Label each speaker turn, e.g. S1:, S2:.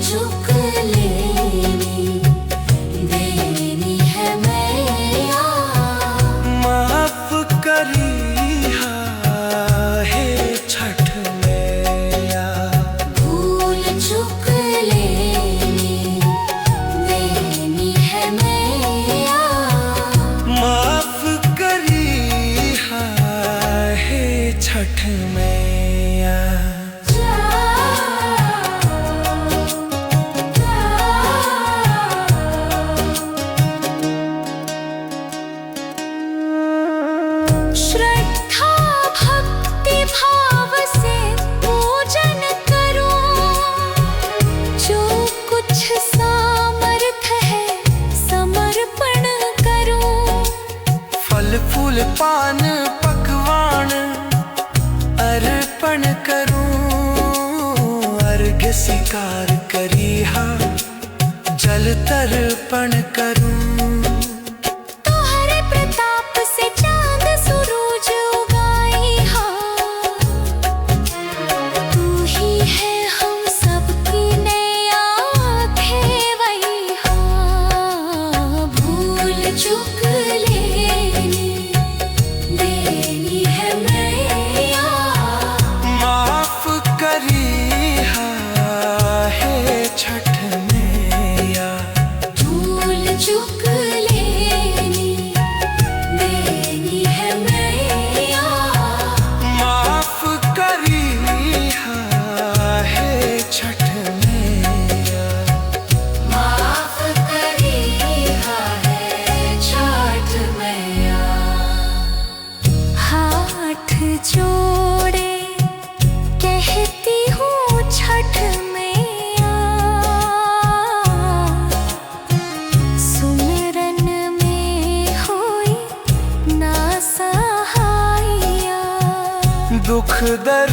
S1: चुक लेनी देनी है मैया।
S2: माफ करी है छठ मैया।
S1: भूल चुक लेनी देनी है मैया।
S2: माफ करी है छठ मैया।
S1: श्रद्धा भक्ति भाव से पूजन करूं, जो कुछ सामर्थ है समर्पण करूं।
S2: फल फूल पान पकवान अर्पण करूं। अर्घ्य स्वीकार करी जल तर्पण करूं।
S1: तोहरे प्रताप से चांद सूरज उगाई हा। तू ही है हम सबकी नैया खेवई हा। भूल चुक लेनी देनी है मैया।
S2: माफ करी है छठ मैया।
S1: भूल चुक लेनी देनी है मैया।
S2: माफ करी है छठ मैया।
S1: माफ करी है छठ मैया। हाथ जोड़े कहती हूँ छठ मैया। सुमिरन में होई ना सहाया।
S2: दुख दर्द